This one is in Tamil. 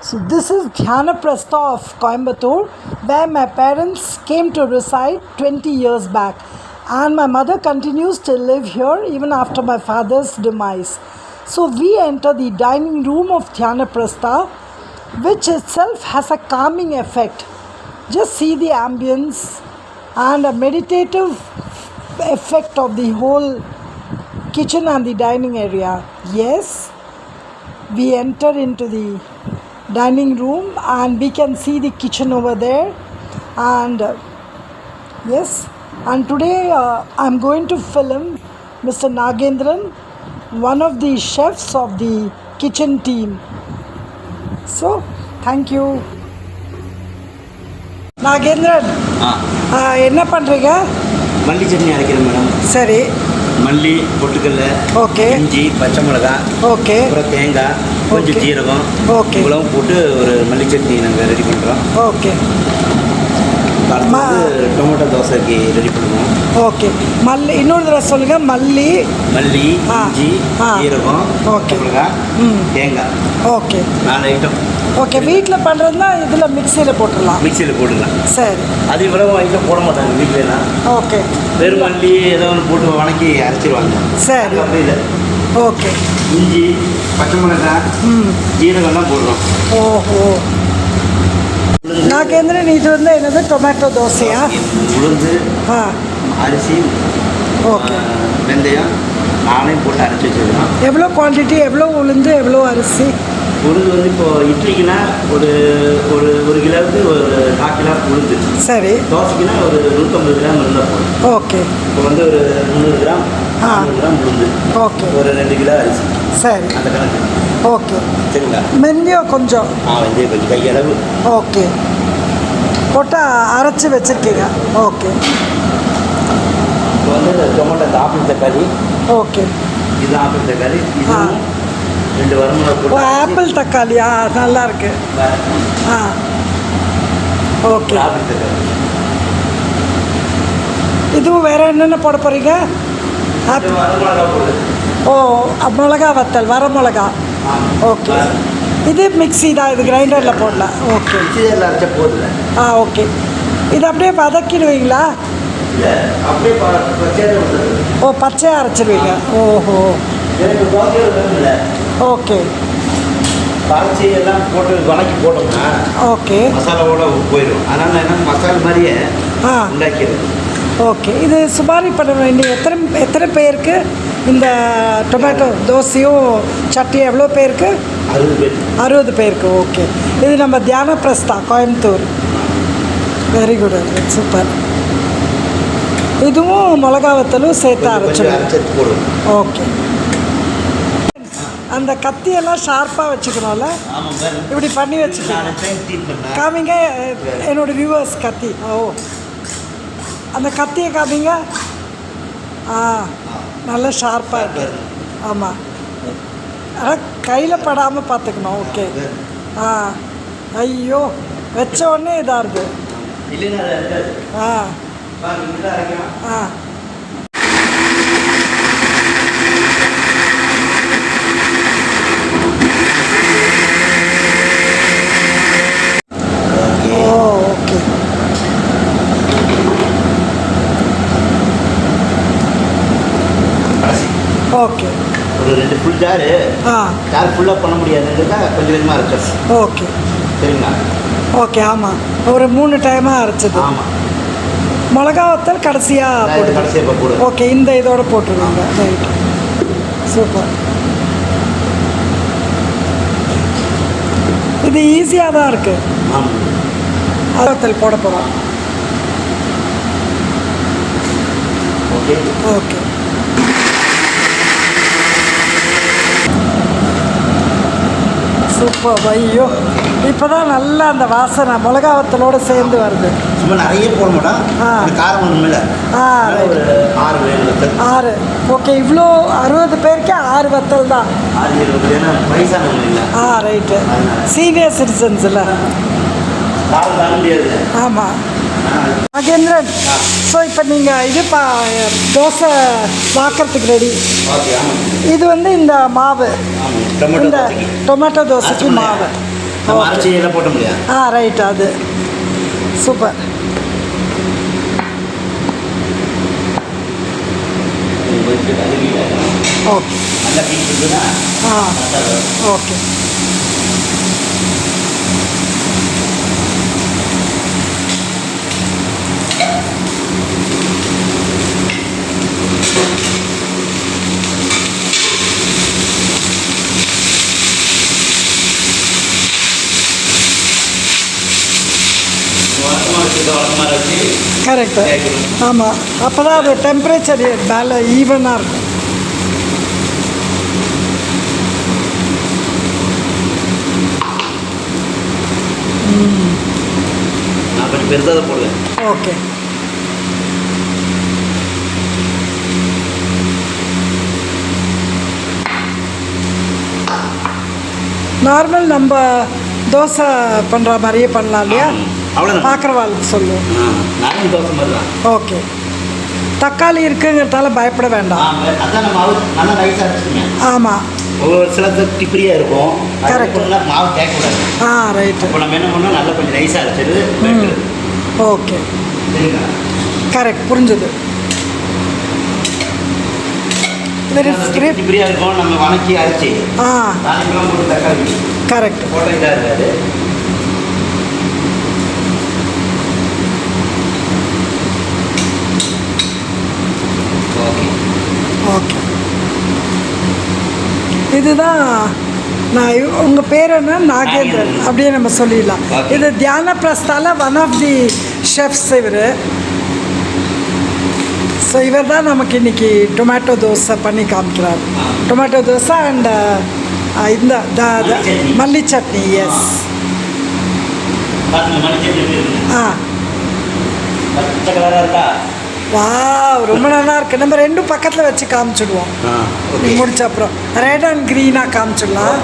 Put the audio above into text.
So this is Dhyanaprastha of Coimbatore, where my parents came to reside 20 years back, and my mother continues to live here even after my father's demise. So we enter the dining room of Dhyanaprastha, which itself has a calming effect. Just see the ambience and a meditative effect of the whole kitchen and the dining area. Yes, we enter into the dining room and we can see the kitchen over there, and yes, and today I'm going to film Mr. Nagesndran, one of the chefs of the kitchen team. So thank you. Nagesndran, என்ன பண்றீங்க? மல்லி சட்னி அரைக்கிறேன் மேடம். சரி. மல்லி, பொட்டுக்கல்ல, ஓகே, இஞ்சி, பச்சை மிளகாய், ஓகே, அப்புறம் தேங்காய், கொஞ்சம் ஜீரகம், ஓகே, இவ்வளவு போட்டு ஒரு மல்லி சட்னி நாங்கள் ரெடி பண்ணுறோம். ஓகே. டொமேட்டோ தோசைக்கு ரெடி பண்ணுவோம். ஓகே. மல்லி இன்னொரு தடவை சொல்லுங்கள். மல்லி, இஞ்சி, ஜீரகம், ஓகே, மிளகாய், தேங்காய், ஓகே, 4 ஐட்டம். ஓகே. வீட்டில் பண்ணுறதுனா இதில் மிக்சியில் போட்டுடலாம். சரி. அது இவ்வளவு ஐட்டம் போட மாட்டாங்க வீட்டிலலாம். ஓகே. வெறும் மல்லி ஏதோ ஒன்று போட்டு வணக்கி அரைச்சிடுவாங்க. சரி. அப்படி இல்லை. ஓகே. இஞ்சி, பச்சை மிளகாய், ஜீரகம்லாம் போடுறோம். ஓஹோ. நாகேந்திரன், இது வந்து என்னது? டொமேட்டோ தோசையா? உளுந்து, அரிசி, ஓகே, வெந்தயம் 4 போட்டு அரைச்சி வச்சுருக்கோம். எவ்வளோ குவான்டிட்டி? எவ்வளோ உளுந்து, எவ்வளோ அரிசி? உளுந்து வந்து இப்போது இட்லிக்குன்னா ஒரு ஒரு ஒரு கிலோவுக்கு ஒரு 4 கிலோ உளுந்து. சரி. தோசைக்குன்னா ஒரு 150 கிராம் இருந்தால் போதும். ஓகே. இப்போ வந்து ஒரு 300 கிராம் 400 கிராம் உளுந்து. ஓகே. ஒரு 2 கிலோ அரிசி. சரி. அந்த கணக்கு. ஓகே. சரிங்களா? வெந்தயம் கொஞ்சம். வெந்தயம் கொஞ்சம் கையளவு. ஓகே. போட்டு அரைச்சி வச்சுருக்கீங்க. ஓகே. இப்போ வந்து டொமேட்டோ ஆப்பிள் தக்காளி. ஓகே. இது ஆப்பிள் தக்காளி. இது 2 வரமிளகா போட்டு. ஆப்பிள் தக்காளியா? நல்லா இருக்கு. ஓகே. ஆப்பிள் தக்காளி. இதுவும் வேறு என்னென்ன போட போகிறீங்க? வரமிளகா போடு. ஓ, மிளகா வத்தல், வர மிளகா. ஓகே. இது மிக்ஸி தான், இது கிரைண்டரில் போடல. ஓகே. மிக்ஸியில் அரைச்ச போடல. ஓகே. இது அப்படியே வதக்கிடுவீங்களா? அப்படியே ஓ, பச்சையாக அரைச்சிடுவீங்க. ஓஹோ. ஓகே. அரைச்சி எல்லாம் போட்டு வணக்கி போட்டோம்னா ஓகே மசாலாவோட போயிடும். அதனால் என்ன மசாலா மாதிரியே உண்டாக்கிடுது. ஓகே. இது சுமாரி பண்ண வேண்டிய எத்தனை பேருக்கு இந்த டொமேட்டோ தோசையும் சட்னியும்? எவ்வளோ பேருக்கு? 60 பேர். 60 பேருக்கு. ஓகே. இது நம்ம Dhyanaprastha, Coimbatore. Very good, super. இதுவும் மிளகா வத்தலும் சேர்த்து அரைச்சி போடுவோம். ஓகே. அந்த கத்தியெல்லாம் ஷார்ப்பாக வச்சுக்கணும்ல, இப்படி பண்ணி வச்சுக்கணும். காமிங்க என்னோடய வியூவர்ஸ் கத்தி. ஓ, அந்த கத்தியை காமிங்க. நல்லா ஷார்ப்பாக இருக்கு. ஆமாம், ஆனால் கையில் படாமல் பார்த்துக்கணும். ஓகே. ஐயோ, வச்ச உடனே இதாக இருக்குது. ஓகே. ஒரு 2 ஃபுல் ஜார் ஃபுல்லாக பண்ண முடியாதுன்றதா கொஞ்சம் கொஞ்சமாக அரைச்சோம். ஓகே. சரிங்களா? ஓகே. ஆமாம், ஒரு 3 டைமாக அரைச்சது. ஆமாம். மிளகா வத்தல் கடைசியாக போடு. ஓகே. இந்த இதோடு போட்டுருவாங்க. Right, super. இது ஈஸியாக தான் இருக்குது. ஆமாம். வத்தல் போட போகிறோம். ஓகே. ஓகே. சூப்பர். ஐயோ, இப்போ தான் நல்லா அந்த வாசனை மிளகா வத்தலோடு சேர்ந்து வருது. சும்மா நிறைய போட மாட்டோம். காரம் ஒன்றும் இல்லை. 6. ஓகே. இவ்வளோ 60 பேருக்கு 6 வத்தல் தான். 6 ஏன்னா வயசானவங்க இல்லை. ரைட்டு. சீனியர் சிட்டிசன்ஸ் இல்லை. காரம் தாங்க முடியாது. ஆமாம். நாகேந்திரன், ஸோ இப்போ நீங்கள் இது தோசை வாக்கிறதுக்கு ரெடி. இது வந்து இந்த மாவு, இந்த டொமேட்டோ தோசைக்கு மாவு. நம்ம அரைச்சி எல்லாம் போட்ட முடியாது. ரைட், அது சூப்பர். ஓகே, நல்லா பீஸ் இருக்குன்னா ஓகே. கரெக்டு. ஆமாம், அப்போ தான் அது டெம்பரேச்சர் மேலே ஈவனாக இருக்கும். நான் கொஞ்சம் பெருசாக தான் போடுவேன். ஓகே. நார்மல் நம்ம தோசை பண்ணுற மாதிரியே பண்ணலாம் இல்லையா? அவ்வளோதான். பார்க்குறவாளுக்கு சொல்லுவோம். நானும் தோசை மாதிரி தான். ஓகே. தக்காளி இருக்குங்கிறதால பயப்பட வேண்டாம். அதான் நம்ம நல்லா நைஸாக அரைச்சிக்கங்க. ஆமாம், ஒரு சில டிப்ரியாக இருக்கும். கரெக்ட். மாவு தேக்கக்கூடாது. ரைட்டு. இப்போ நம்ம என்ன பண்ணோம், நல்லா கொஞ்சம் நைஸாக அரைச்சது. ஓகே, கரெக்ட், புரிஞ்சுது. டிப்ரியாக இருக்கும், நம்ம வணக்கி அரைச்சி தாளிப்பெல்லாம் போட்டு தக்காளி கரெக்ட் போட்ட இதாக இருக்காது. ஓகே. இதுதான் நான் உங்கள் பேர் என்ன? நாகேந்திரன் அப்படியே நம்ம சொல்லிடலாம். இது தியானப்பிரஸ்தால ஒன் ஆஃப் தி ஷெஃப்ஸ் இவர். ஸோ இவர் தான் நமக்கு இன்றைக்கி டொமேட்டோ தோசை பண்ணி காமிக்கிறார். டொமேட்டோ தோசை அண்ட் இந்த மல்லி சட்னி. எஸ். வா, ரொம்ப நல்லா இருக்குது. நம்ம ரெண்டும் பக்கத்தில் வச்சு காமிச்சிடுவோம். முடிச்ச அப்புறம் ரெட் அண்ட் க்ரீனாக காமிச்சிடலாம்.